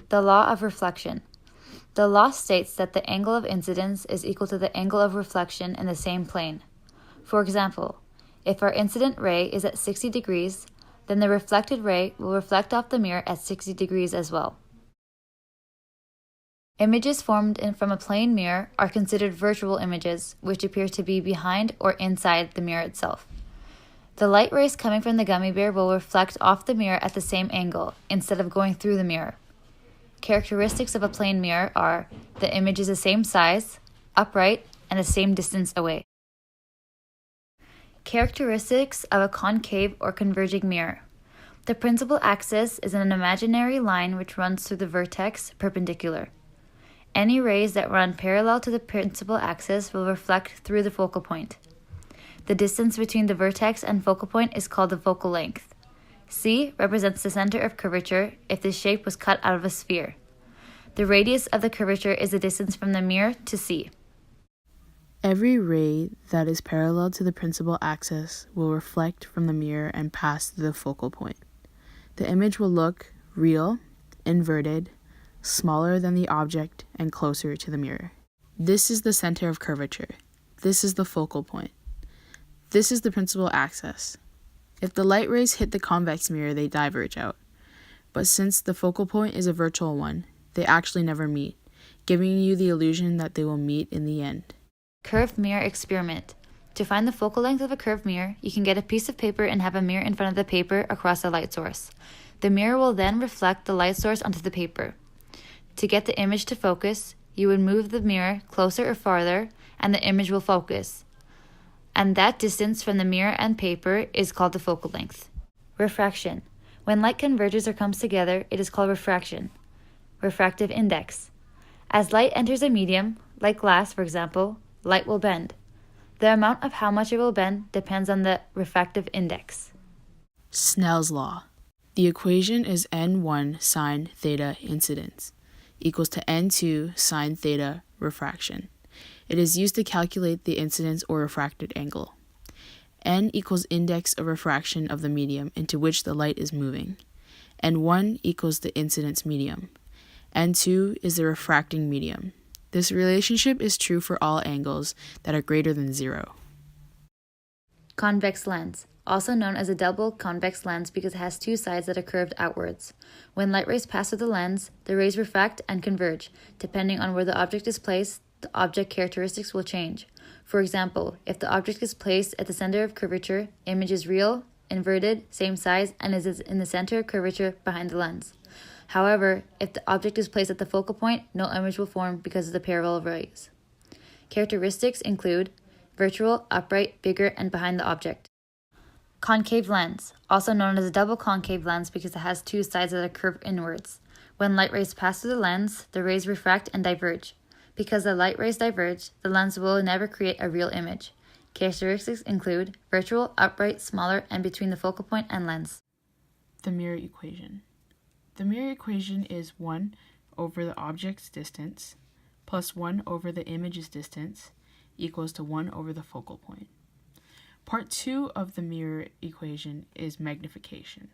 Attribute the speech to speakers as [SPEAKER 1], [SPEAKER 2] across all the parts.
[SPEAKER 1] The law of reflection. The law states that the angle of incidence is equal to the angle of reflection in the same plane. For example, if our incident ray is at 60 degrees, then the reflected ray will reflect off the mirror at 60 degrees as well. Images formed from a plane mirror are considered virtual images, which appear to be behind or inside the mirror itself. The light rays coming from the gummy bear will reflect off the mirror at the same angle, instead of going through the mirror. Characteristics of a plane mirror are the image is the same size, upright, and the same distance away. Characteristics of a concave or converging mirror. The principal axis is an imaginary line which runs through the vertex perpendicular. Any rays that run parallel to the principal axis will reflect through the focal point. The distance between the vertex and focal point is called the focal length. C represents the center of curvature if the shape was cut out of a sphere. The radius of the curvature is the distance from the mirror to C.
[SPEAKER 2] Every ray that is parallel to the principal axis will reflect from the mirror and pass through the focal point. The image will look real, inverted, smaller than the object, and closer to the mirror. This is the center of curvature. This is the focal point. This is the principal axis. If the light rays hit the convex mirror, they diverge out. But since the focal point is a virtual one, they actually never meet, giving you the illusion that they will meet in the end.
[SPEAKER 1] Curved mirror experiment. To find the focal length of a curved mirror, you can get a piece of paper and have a mirror in front of the paper across a light source. The mirror will then reflect the light source onto the paper. To get the image to focus, you would move the mirror closer or farther, and the image will focus. And that distance from the mirror and paper is called the focal length. Refraction. When light converges or comes together, it is called refraction. Refractive index. As light enters a medium, like glass for example, light will bend. The amount of how much it will bend depends on the refractive index.
[SPEAKER 2] Snell's law. The equation is n1 sine theta incidence equals to n2 sine theta refraction. It is used to calculate the incidence or refracted angle. N equals index of refraction of the medium into which the light is moving. N1 equals the incidence medium. N2 is the refracting medium. This relationship is true for all angles that are greater than 0.
[SPEAKER 1] Convex lens, also known as a double convex lens because it has two sides that are curved outwards. When light rays pass through the lens, the rays refract and converge. Depending on where the object is placed, the object characteristics will change. For example, if the object is placed at the center of curvature, image is real, inverted, same size, and is in the center of curvature behind the lens. However, if the object is placed at the focal point, no image will form because of the parallel rays. Characteristics include virtual, upright, bigger, and behind the object. Concave lens, also known as a double concave lens because it has two sides that are curved inwards. When light rays pass through the lens, the rays refract and diverge. Because the light rays diverge, the lens will never create a real image. Characteristics include virtual, upright, smaller, and between the focal point and lens.
[SPEAKER 2] The mirror equation. The mirror equation is 1 over the object's distance plus 1 over the image's distance equals to 1 over the focal point. Part 2 of the mirror equation is magnification.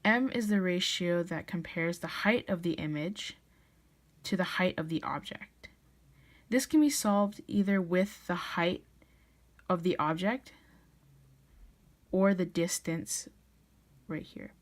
[SPEAKER 2] M is the ratio that compares the height of the image to the height of the object. This can be solved either with the height of the object or the distance right here.